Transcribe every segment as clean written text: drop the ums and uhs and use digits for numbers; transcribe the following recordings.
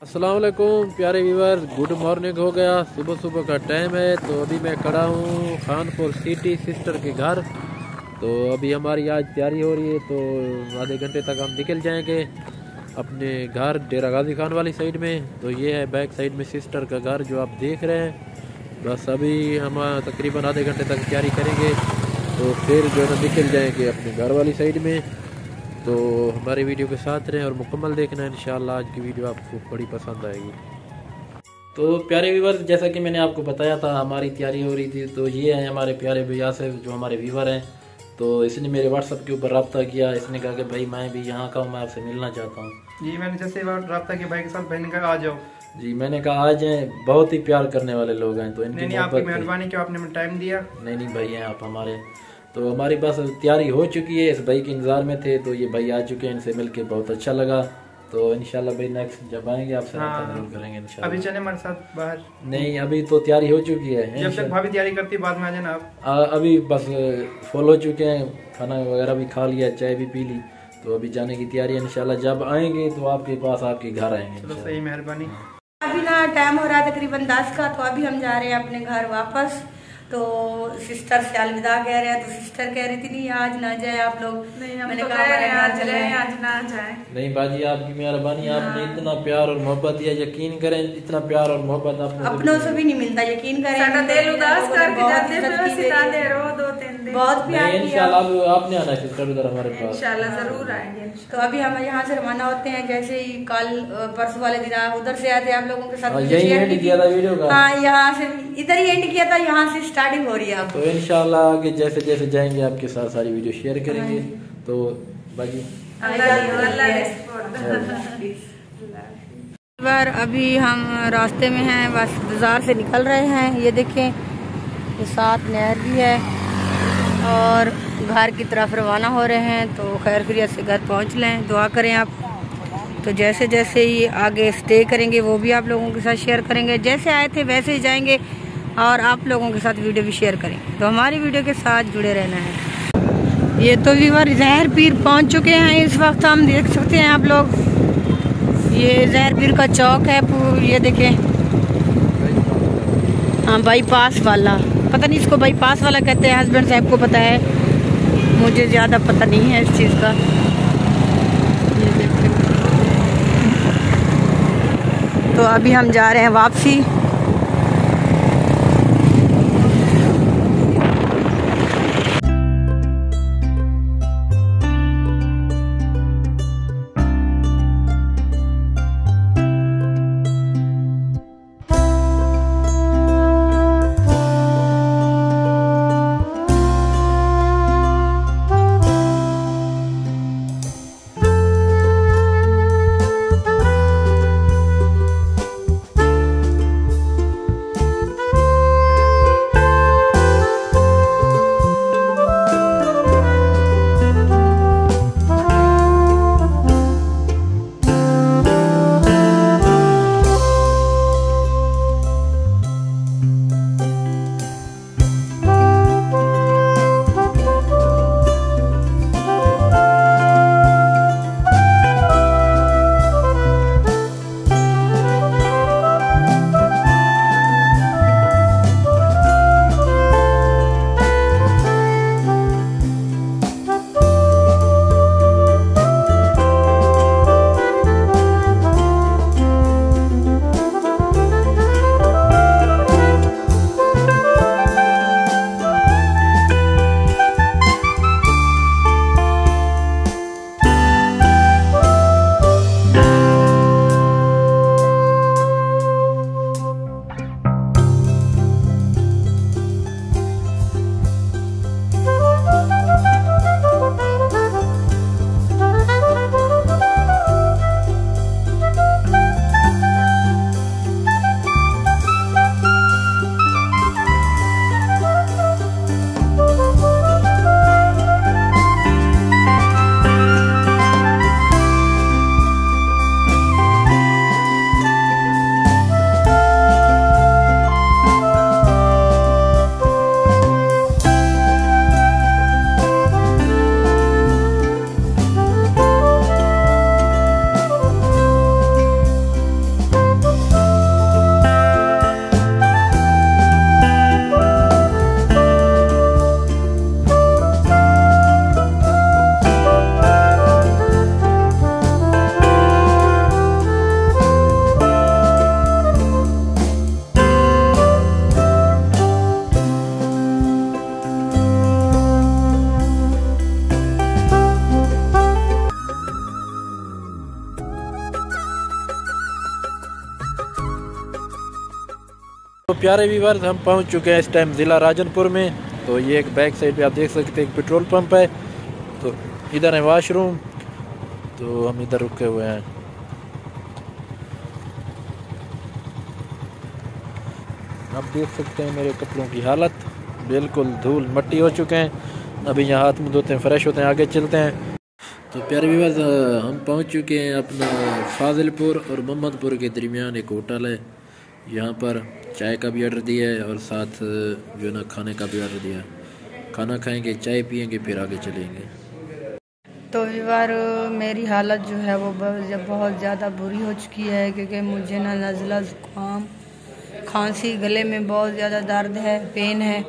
अस्सलाम वालेकुम प्यारे व्यूवर, गुड मॉर्निंग हो गया। सुबह सुबह का टाइम है। तो अभी मैं खड़ा हूँ खानपुर सिटी सिस्टर के घर। तो अभी हमारी आज तैयारी हो रही है, तो आधे घंटे तक हम निकल जाएंगे अपने घर डेरा गाजी खान वाली साइड में। तो ये है बैक साइड में सिस्टर का घर जो आप देख रहे हैं। बस अभी हम तकरीबन आधे घंटे तक तैयारी करेंगे, तो फिर जो है निकल जाएंगे अपने घर वाली साइड में। तो हमारे वीडियो के साथ रहें और मुकम्मल देखना है। इंशाल्लाह आज की वीडियो आपको बड़ी पसंद आएगी। तो प्यारे व्यूवर, जैसा कि मैंने आपको बताया था हमारी तैयारी हो रही थी। तो ये है हमारे प्यारे भैया से जो हमारे व्यूवर हैं। तो इसने मेरे व्हाट्सएप के ऊपर रब्ता किया। इसने कहा कि भाई मैं भी यहाँ का हूँ, मैं आपसे मिलना चाहता हूँ। जी मैंने जैसे रब्ता किया भाई के साथ, भाई ने कहा आ जाओ। जी मैंने कहा आ जाएं, बहुत ही प्यार करने वाले लोग हैं। तो इनकी नहीं आपकी मेहरबानी कि आपने टाइम दिया। नहीं भाई हैं आप हमारे। तो हमारी बस तैयारी हो चुकी है, इस भाई के इंतजार में थे। तो ये भाई आ चुके हैं, इनसे मिलके बहुत अच्छा लगा। तो इंशाल्लाह भाई नेक्स्ट जब आएंगे आपसे जरूर करेंगे इंशाल्लाह। अभी चले हमारे साथ बाहर? नहीं अभी तो तैयारी हो चुकी है। जब तक भाभी तैयारी करती बाद में आ जाना आप। अभी बस फुल हो चुके हैं, खाना वगैरह भी खा लिया, चाय भी पी ली। तो अभी जाने की तैयारी है। इंशाल्लाह जब आएंगे तो आपके पास आपके घर आएंगे। चलो सही, मेहरबानी। अभी ना टाइम हो रहा है तकरीबन 10 का। तो अभी हम जा रहे हैं अपने घर वापस। तो सिस्टर से अलविदा कह रहे हैं। तो सिस्टर कह रही थी नहीं आज ना जाए आप लोग। नहीं हम तो कह रहे हैं आज ना जाए। नहीं बाजी आपकी मेहरबानी, आपने इतना प्यार और मोहब्बत दिया। यकीन करें इतना प्यार और मोहब्बत आपने अपनों से भी नहीं मिलता। यकीन करें दिल उदास करके जाते हैं 2-3 दिन। बहुत प्यार किया। इंशाल्लाह आपने आना है सिस्टर उधर हमारे पास। इंशाल्लाह जरूर आएंगे। तो अभी हम यहाँ से रवाना होते हैं। जैसे ही कल परसों वाले दिन उधर से आए थे आप लोगों के साथ। यही एंड किया था वीडियो का। हाँ यहाँ से इधर ही एंड किया था, यहाँ से स्टार्टिंग हो रही है अब। तो इंशाल्लाह आगे जैसे जैसे जाएंगे आपके साथ सारी वीडियो शेयर करेंगे। तो बाजी बार अभी हम रास्ते में हैं, बस बाजार से निकल रहे हैं। ये देखें, ये साथ नहर भी है और घर की तरफ रवाना हो रहे हैं। तो खैर खैरियत से घर पहुंच लें, दुआ करें आप। तो जैसे जैसे ही आगे स्टे करेंगे वो भी आप लोगों के साथ शेयर करेंगे। जैसे आए थे वैसे ही जाएंगे और आप लोगों के साथ वीडियो भी शेयर करेंगे। तो हमारी वीडियो के साथ जुड़े रहना है। ये तो व्यूअर जहर पीर पहुंच चुके हैं। इस वक्त हम देख सकते हैं आप लोग, ये जहर पीर का चौक है। ये देखें, हाँ बाईपास वाला, पता नहीं इसको बाईपास वाला कहते हैं, हस्बैंड साहब को पता है, मुझे ज़्यादा पता नहीं है इस चीज़ का। ये देखें, तो अभी हम जा रहे हैं वापसी। तो प्यारे व्यूअर्स, हम पहुंच चुके हैं इस टाइम ज़िला राजनपुर में। तो ये एक बैक साइड पे आप देख सकते हैं एक पेट्रोल पंप है, तो इधर है वाशरूम, तो हम इधर रुके हुए हैं। आप देख सकते हैं मेरे कपड़ों की हालत, बिल्कुल धूल मट्टी हो चुके हैं। अभी यहाँ हाथ मुँह धोते हैं, फ्रेश होते हैं, आगे चलते हैं। तो प्यारे व्यूअर्स, हम पहुँच चुके हैं अपना फाजिलपुर और मोहम्मदपुर के दरमियान एक होटल है। यहाँ पर चाय का भी ऑर्डर दिया है और साथ जो है ना खाने का भी ऑर्डर दिया है। खाना खाएंगे, चाय पियेंगे, फिर आगे चलेंगे। तो इस बार मेरी हालत जो है वो बहुत ज़्यादा बुरी हो चुकी है, क्योंकि मुझे ना नज़ला, ज़ुकाम, खांसी, गले में बहुत ज़्यादा दर्द है, पेन है,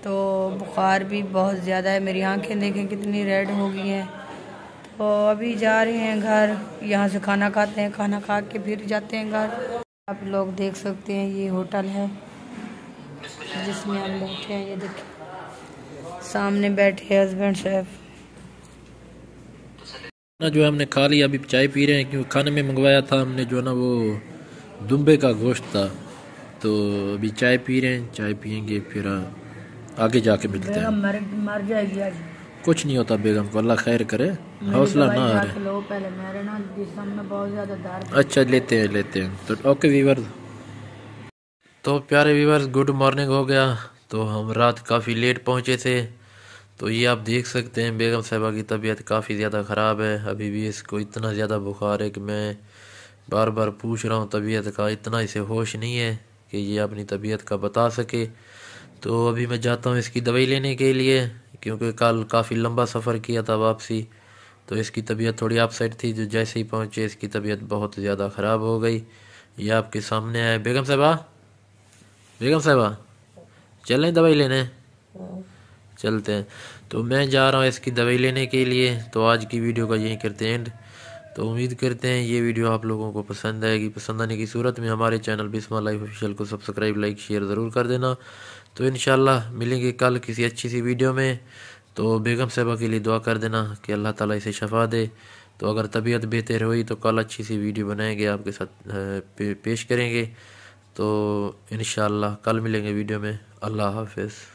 तो बुखार भी बहुत ज़्यादा है। मेरी आंखें देखें कितनी रेड हो गई हैं। तो अभी जा रहे हैं घर, यहाँ से खाना खाते हैं, खाना खा के फिर जाते हैं घर। आप लोग देख सकते हैं ये होटल है जिसमें हम बैठे हैं। ये देखिए सामने बैठे हस्बैंड साहब। ना जो हमने खा लिया, अभी चाय पी रहे हैं, क्योंकि खाने में मंगवाया था हमने जो ना वो दुम्बे का गोश्त था। तो अभी चाय पी रहे हैं, चाय पियेंगे, फिर आगे जाके मिलते हैं। मर जाएगी आज। कुछ नहीं होता बेगम को, अल्लाह खैर करे, हौसला ना हारे। पहले मेरे ना जिस्म में बहुत ज़्यादा दर्द। अच्छा, लेते हैं। तो ओके व्यूअर्स, तो प्यारे व्यूअर्स, गुड मॉर्निंग हो गया। तो हम रात काफ़ी लेट पहुँचे थे। तो ये आप देख सकते हैं बेगम साहिबा की तबीयत काफ़ी ज़्यादा ख़राब है। अभी भी इसको इतना ज़्यादा बुखार है कि मैं बार बार पूछ रहा हूँ तबीयत का, इतना इसे होश नहीं है कि ये अपनी तबीयत का बता सके। तो अभी मैं जाता हूँ इसकी दवाई लेने के लिए, क्योंकि कल काफ़ी लंबा सफ़र किया था वापसी। तो इसकी तबीयत थोड़ी अपसेट थी, जो जैसे ही पहुँचे इसकी तबीयत बहुत ज़्यादा ख़राब हो गई। ये आपके सामने है। बेगम साहिबा चलें दवाई लेने? चलते हैं। तो मैं जा रहा हूँ इसकी दवाई लेने के लिए। तो आज की वीडियो का यहीं करते हैं एंड। तो उम्मीद करते हैं ये वीडियो आप लोगों को पसंद आएगी। पसंद आने की सूरत में हमारे चैनल बिस्मा लाइफ ऑफिशियल को सब्सक्राइब, लाइक, शेयर ज़रूर कर देना। तो इंशाल्लाह मिलेंगे कल किसी अच्छी सी वीडियो में। तो बेगम साहिबा के लिए दुआ कर देना कि अल्लाह ताला इसे शफा दे। तो अगर तबीयत बेहतर हुई तो कल अच्छी सी वीडियो बनाएंगे, आपके साथ पेश करेंगे। तो इंशाल्लाह कल मिलेंगे वीडियो में। अल्लाह हाफ़िज़।